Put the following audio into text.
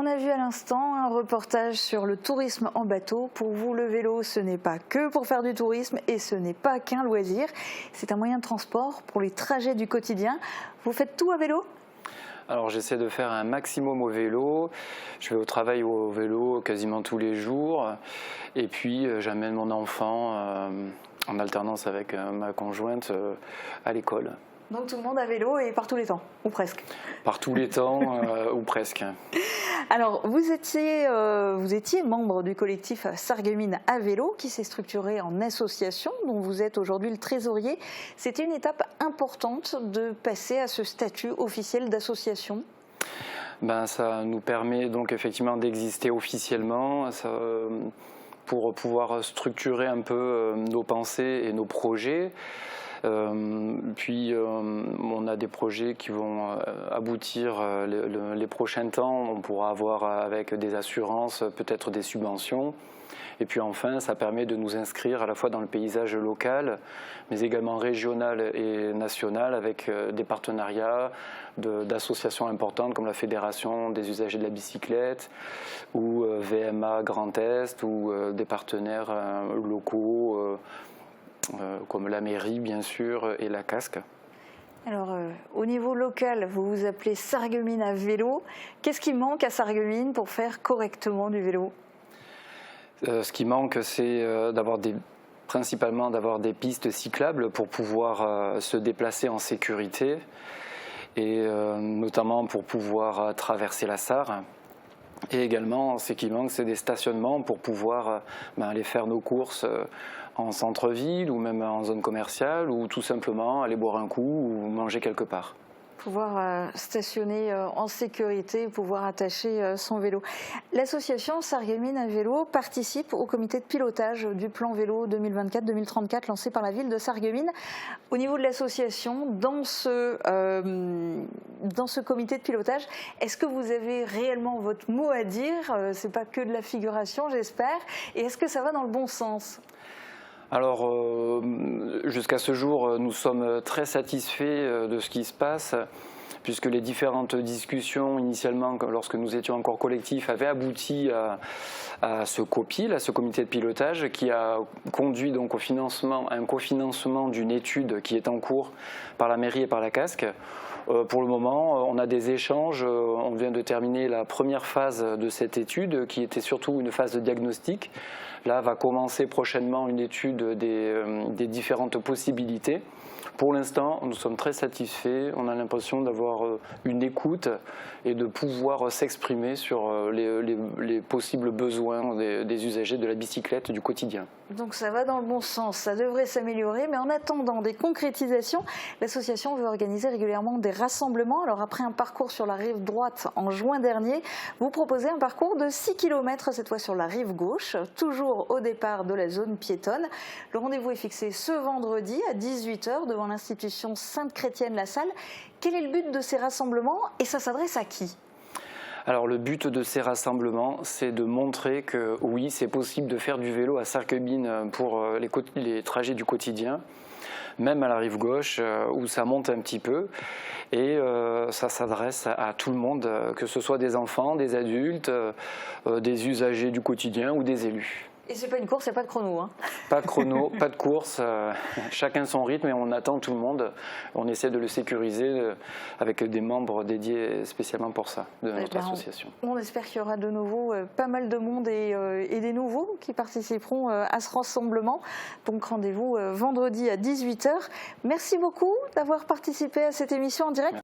On a vu à l'instant un reportage sur le tourisme en bateau. Pour vous, le vélo, ce n'est pas que pour faire du tourisme et ce n'est pas qu'un loisir. C'est un moyen de transport pour les trajets du quotidien. Vous faites tout à vélo ? Alors j'essaie de faire un maximum au vélo. Je vais au travail au vélo quasiment tous les jours. Et puis j'amène mon enfant en alternance avec ma conjointe à l'école. Donc tout le monde à vélo et par tous les temps, ou presque. Par tous les temps, ou presque. Alors, vous étiez membre du collectif Sarreguemines à vélo, qui s'est structuré en association, dont vous êtes aujourd'hui le trésorier. C'était une étape importante de passer à ce statut officiel d'association. Ça nous permet donc effectivement d'exister officiellement. Pour pouvoir structurer un peu nos pensées et nos projets. Puis on a des projets qui vont aboutir les prochains temps. On pourra avoir avec des assurances, peut-être des subventions. Et puis enfin, ça permet de nous inscrire à la fois dans le paysage local, mais également régional et national, avec des partenariats d'associations importantes comme la Fédération des usagers de la bicyclette ou VMA Grand Est ou des partenaires locaux comme la mairie bien sûr et la Casque. Alors au niveau local, vous vous appelez Sarreguemines à vélo. Qu'est-ce qui manque à Sarreguemines pour faire correctement du vélo ? Ce qui manque, c'est principalement d'avoir des pistes cyclables pour pouvoir se déplacer en sécurité et notamment pour pouvoir traverser la Sarre. Et également, ce qui manque, c'est des stationnements pour pouvoir aller faire nos courses en centre-ville ou même en zone commerciale ou tout simplement aller boire un coup ou manger quelque part. Pouvoir stationner en sécurité, pouvoir attacher son vélo. L'association Sarreguemines à vélo participe au comité de pilotage du plan vélo 2024-2034 lancé par la ville de Sarreguemines. Au niveau de l'association, dans ce comité de pilotage, est-ce que vous avez réellement votre mot à dire ? C'est pas que de la figuration, j'espère. Et est-ce que ça va dans le bon sens ? Alors, jusqu'à ce jour, nous sommes très satisfaits de ce qui se passe, puisque les différentes discussions, initialement, lorsque nous étions encore collectifs, avaient abouti à ce COPIL, à ce comité de pilotage, qui a conduit donc à un cofinancement d'une étude qui est en cours par la mairie et par la Casque. Pour le moment, on a des échanges. On vient de terminer la première phase de cette étude, qui était surtout une phase de diagnostic. Là va commencer prochainement une étude des différentes possibilités. Pour l'instant, nous sommes très satisfaits. On a l'impression d'avoir une écoute et de pouvoir s'exprimer sur les possibles besoins des usagers de la bicyclette du quotidien. Donc ça va dans le bon sens, ça devrait s'améliorer, mais en attendant des concrétisations, l'association veut organiser régulièrement des rassemblements. Alors après un parcours sur la rive droite en juin dernier, vous proposez un parcours de 6 km, cette fois sur la rive gauche, toujours au départ de la zone piétonne. Le rendez-vous est fixé ce vendredi à 18 h devant l'institution Sainte-Chrétienne-la-Salle. Quel est le but de ces rassemblements et ça s'adresse à qui ? Alors le but de ces rassemblements, c'est de montrer que oui, c'est possible de faire du vélo à Sarreguemines pour les trajets du quotidien, même à la rive gauche où ça monte un petit peu. Et ça s'adresse à tout le monde, que ce soit des enfants, des adultes, des usagers du quotidien ou des élus. Et c'est pas une course, il n'y a pas de chrono, hein. Pas de chrono, pas de course, chacun son rythme et on attend tout le monde. On essaie de le sécuriser avec des membres dédiés spécialement pour ça, de notre association. On espère qu'il y aura de nouveau pas mal de monde et des nouveaux qui participeront à ce rassemblement. Donc rendez-vous vendredi à 18 h. Merci beaucoup d'avoir participé à cette émission en direct.